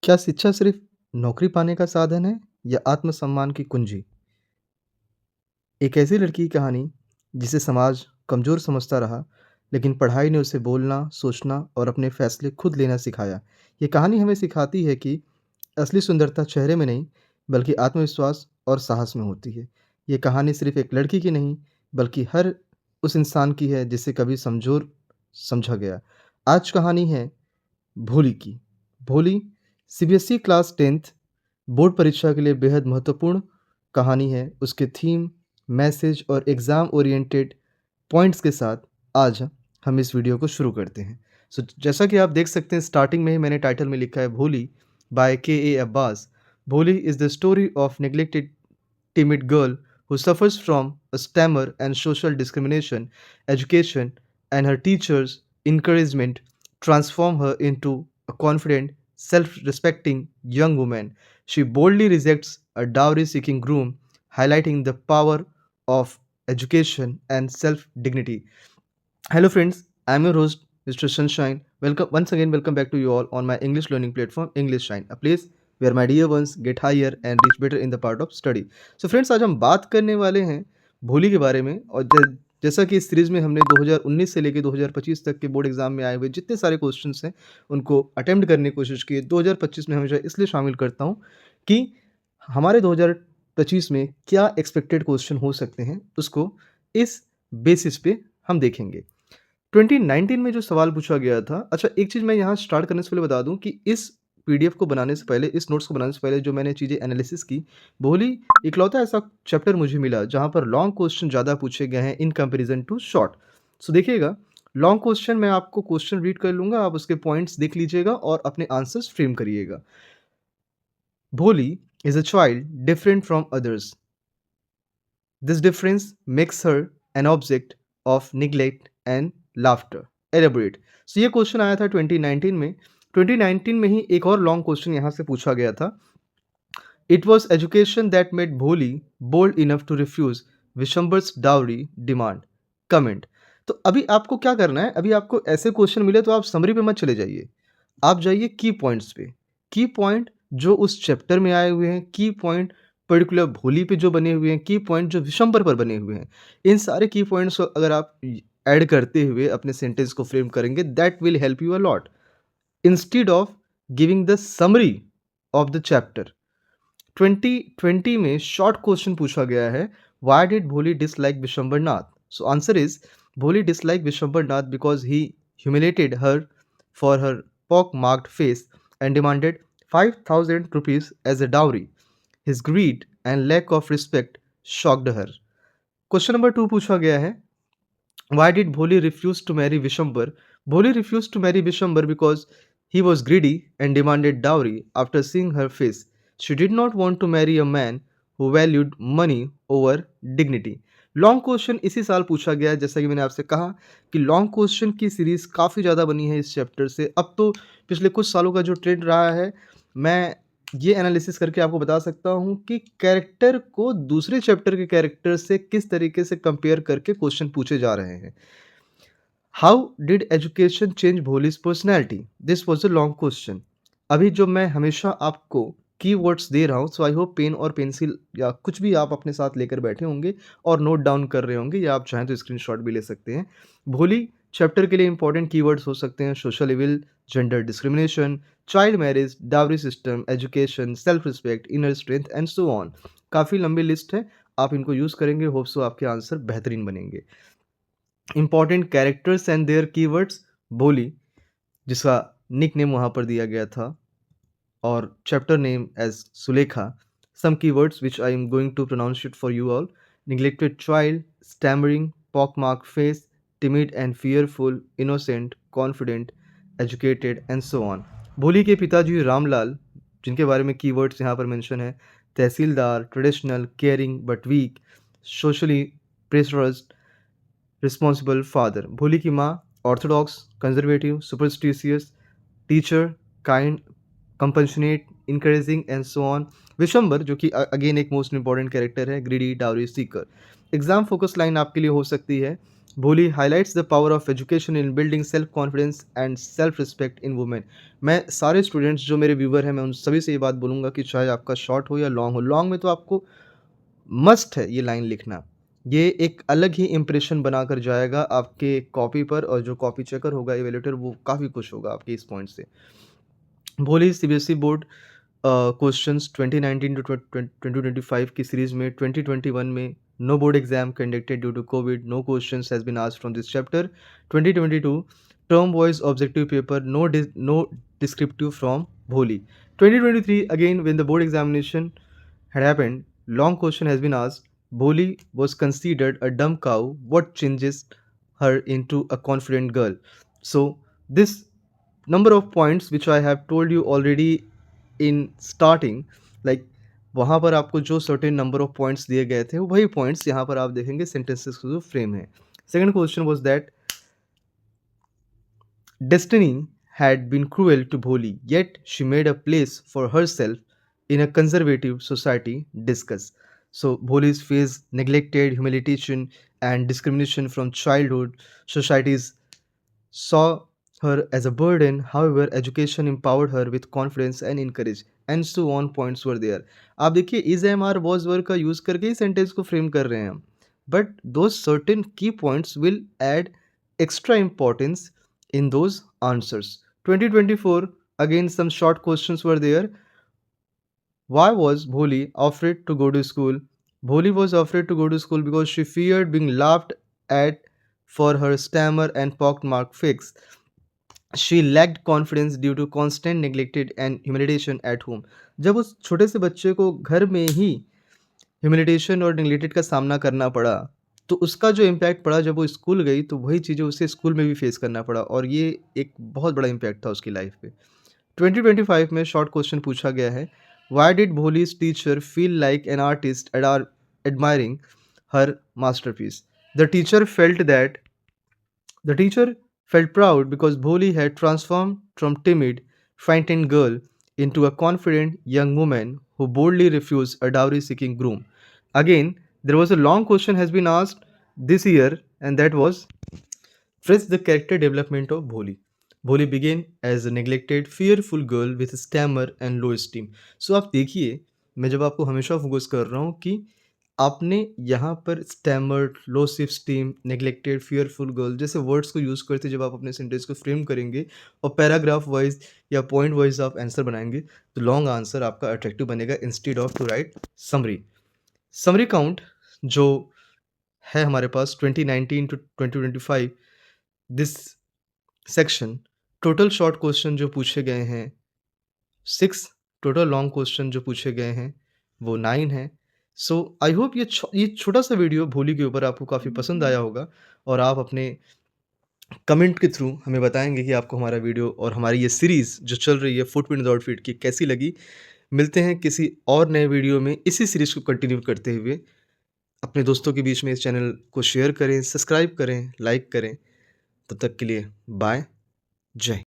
क्या शिक्षा सिर्फ नौकरी पाने का साधन है या आत्मसम्मान की कुंजी? एक ऐसी लड़की की कहानी जिसे समाज कमज़ोर समझता रहा, लेकिन पढ़ाई ने उसे बोलना, सोचना और अपने फैसले खुद लेना सिखाया। ये कहानी हमें सिखाती है कि असली सुंदरता चेहरे में नहीं, बल्कि आत्मविश्वास और साहस में होती है। ये कहानी सिर्फ एक लड़की की नहीं, बल्कि हर उस इंसान की है जिसे कभी कमज़ोर समझा गया। आज कहानी है भोली की। भोली सीबीएसई क्लास 10th बोर्ड परीक्षा के लिए बेहद महत्वपूर्ण कहानी है। उसके थीम, मैसेज और एग्ज़ाम ओरिएंटेड पॉइंट्स के साथ आज हम इस वीडियो को शुरू करते हैं। जैसा कि आप देख सकते हैं, स्टार्टिंग में ही मैंने टाइटल में लिखा है भोली बाय के ए अब्बास। भोली is the story of neglected timid girl who suffers from a stammer and social discrimination. Education and her teachers' encouragement transform her into a confident, self respecting young woman. She boldly rejects a dowry seeking groom, highlighting the power of education and self dignity. Hello, friends. I'm your host, Mr. Sunshine. Welcome once again. Welcome back to you all on my English learning platform, English Shine, a place where my dear ones get higher and reach better in the part of study. So, friends, आज हम बात करने वाले हैं भोली के बारे में। और जैसा कि इस सीरीज में हमने 2019 से लेकर 2025 तक के बोर्ड एग्जाम में आए हुए जितने सारे क्वेश्चंस हैं उनको अटेम्प्ट करने की कोशिश की है। 2025 में हमेशा इसलिए शामिल करता हूँ कि हमारे 2025 में क्या एक्सपेक्टेड क्वेश्चन हो सकते हैं, उसको इस बेसिस पे हम देखेंगे। 2019 में जो सवाल पूछा गया था। अच्छा, एक चीज़ मैं यहाँ स्टार्ट करने से पहले बता दूँ कि इस पीडीएफ को बनाने से पहले, इस नोट्स को बनाने से पहले जो मैंने चीज़ें एनालिसिस की, भोली इकलौता ऐसा चैप्टर मुझे मिला जहाँ पर लॉन्ग क्वेश्चन ज़्यादा पूछे गए हैं इन कंपैरिजन टू शॉर्ट। सो देखिएगा, लॉन्ग क्वेश्चन मैं आपको क्वेश्चन रीड कर लूँगा, आप उसके पॉइंट्स देख लीजिएगा और अपने आंसर्स फ्रेम करिएगा। भोली is a child different from others. This difference makes her an object of neglect and laughter. Elaborate. So ये क्वेश्चन आया था 2019 में। 2019 में ही एक और लॉन्ग क्वेश्चन यहाँ से पूछा गया था। It was education that made Bholi bold enough to refuse Vishambar's dowry demand. Comment. तो अभी आपको क्या करना है, अभी आपको ऐसे क्वेश्चन मिले तो आप समरी पे मत चले जाइए, आप जाइए की पॉइंट्स पे। की पॉइंट जो उस चैप्टर में आए हुए हैं, की पॉइंट पर्टिकुलर भोली पे जो बने हुए हैं, की पॉइंट जो विशंबर पर बने हुए हैं, इन सारे की पॉइंट्स को अगर आप ऐड करते हुए अपने सेंटेंस को फ्रेम करेंगे, that will help you a lot instead of giving the summary of the chapter. 2020 में शॉर्ट क्वेश्चन पूछा गया है, why did Bholi dislike Bishamber Nath? So answer is, Bholi dislike Bishamber Nath because he humiliated her for her pock marked face and demanded 5,000 rupees as a dowry. His greed and lack of respect shocked her. Question number 2 पूछा गया है, why did Bholi refuse to marry Vishambar? Bholi refused to marry Vishambar because he was greedy and demanded dowry. After seeing her face, she did not want to marry a man who valued money over dignity. Long question इसी साल पूछा गया है। जैसा कि मैंने आपसे कहा कि लॉन्ग क्वेश्चन की सीरीज काफ़ी ज़्यादा बनी है इस चैप्टर से। अब तो पिछले कुछ सालों का जो ट्रेंड रहा है, मैं ये एनालिसिस करके आपको बता सकता हूँ कि कैरेक्टर को दूसरे चैप्टर के कैरेक्टर से किस तरीके से कंपेयर करके क्वेश्चन पूछे जा रहे हैं। How did education change Bholi's personality? This was a long question. अभी जो मैं हमेशा आपको कीवर्ड्स दे रहा हूँ, सो आई होप पेन और पेंसिल या कुछ भी आप अपने साथ लेकर बैठे होंगे और नोट डाउन कर रहे होंगे, या आप चाहें तो स्क्रीनशॉट भी ले सकते हैं। भोली चैप्टर के लिए इंपॉर्टेंट कीवर्ड्स हो सकते हैं social evil, gender discrimination, child marriage, dowry system, education, self respect, inner strength and so on. काफ़ी लंबी लिस्ट है, आप इनको यूज़ करेंगे, होप सो आपके आंसर बेहतरीन बनेंगे। Important characters and their keywords, Bholi जिसका निक नेम वहाँ पर दिया गया था, और chapter name as Sulekha. Some keywords which I am going to pronounce it for you all: neglected child, stammering, pockmarked face, timid and fearful, innocent, confident, educated and so on. भोली के पिताजी रामलाल, जिनके बारे में कीवर्ड्स यहाँ पर mention है: tehsildar, traditional, caring but weak, socially pressurized, responsible father. Bholi की माँ orthodox, conservative, superstitious, teacher, kind, compassionate, encouraging and so on. Bishambar जो कि अगेन एक मोस्ट इंपॉर्टेंट कैरेक्टर है, greedy, dowry seeker. Exam focus line आपके लिए हो सकती है, Bholi highlights the power of education in building self confidence and self respect in women. मैं सारे स्टूडेंट्स जो मेरे व्यूवर हैं, मैं उन सभी से ये बात बोलूँगा कि चाहे आपका शॉर्ट हो या लॉन्ग हो, लॉन्ग में तो आपको मस्ट है ये लाइन लिखना। ये एक अलग ही इम्प्रेशन बनाकर जाएगा आपके कॉपी पर, और जो कॉपी चेकर होगा, इवैल्यूएटर, वो काफ़ी खुश होगा आपके इस पॉइंट से। भोली सीबीएसई बोर्ड क्वेश्चंस 2019 टू 2025 की सीरीज में 2021 में no board exam conducted due to Covid, no questions has been asked from this chapter. 2022 term wise objective paper, no descriptive from Bholi. 2023 again when the board examination had happened, long question has been asked. Bholi was considered a dumb cow. What changes her into a confident girl? So this number of points which I have told you already in starting, like वहाँ पर आपको जो certain number of points दिए गए थे, वही points यहाँ पर आप देखेंगे सेंटेंसेस का जो फ्रेम है। Second question was that Destiny had been cruel to Bholi, yet she made a place for herself in a conservative society. Discuss. So, Bholi's faced neglected, humiliation, and discrimination from childhood. Societies saw her as a burden. However, education empowered her with confidence and encourage. And so on points were there. आप देखिए is am are was word का use करके ही sentence को frame कर रहे हैं हम, but though certain key points will add extra importance in those answers. 2024, again some short questions were there. Why was Bholi afraid to go to school? Bholi was afraid to go to school because she feared being laughed at for her stammer and pockmarked face. She lacked confidence due to constant neglected and humiliation at home. जब उस छोटे से बच्चे को घर में ही ह्यूमिलिटेशन और neglected का सामना करना पड़ा, तो उसका जो इम्पैक्ट पड़ा जब वो स्कूल गई, तो वही चीज़ें उसे स्कूल में भी फेस करना पड़ा, और ये एक बहुत बड़ा इम्पैक्ट था उसकी लाइफ पे। 2025 में शॉर्ट क्वेश्चन पूछा गया है, why did Bholi's teacher feel like an artist admiring her masterpiece? The teacher felt that The teacher felt proud because Bholi had transformed from timid, frightened girl into a confident young woman who boldly refused a dowry-seeking groom. Again, there was a long question has been asked this year, and that was, trace the character development of Bholi. Bholi began as a neglected, fearful girl with stammer and low esteem. So आप देखिए, मैं जब आपको हमेशा focus कर रहा हूँ कि आपने यहाँ पर stammered, low self esteem, neglected, fearful girl जैसे वर्ड्स को यूज़ करते जब आप अपने सेंटेंस को फ्रेम करेंगे और पैराग्राफ वाइज या पॉइंट वाइज आप आंसर बनाएंगे, तो लॉन्ग आंसर आपका अट्रैक्टिव बनेगा instead of to write summary. Summary count जो है हमारे पास 2019 to 2025 this section, total short question जो पूछे गए हैं 6, टोटल लॉन्ग क्वेश्चन जो पूछे गए हैं वो 9 हैं। सो आई होप ये छोटा सा वीडियो भोली के ऊपर आपको काफ़ी पसंद आया होगा, और आप अपने कमेंट के थ्रू हमें बताएंगे कि आपको हमारा वीडियो और हमारी ये सीरीज़ जो चल रही है फुटप्रिंट विद आउटफिट की कैसी लगी। मिलते हैं किसी और नए वीडियो में इसी सीरीज़ को कंटिन्यू करते हुए। अपने दोस्तों के बीच में इस चैनल को शेयर करें, सब्सक्राइब करें, लाइक करें। तब तक के लिए बाय, जय।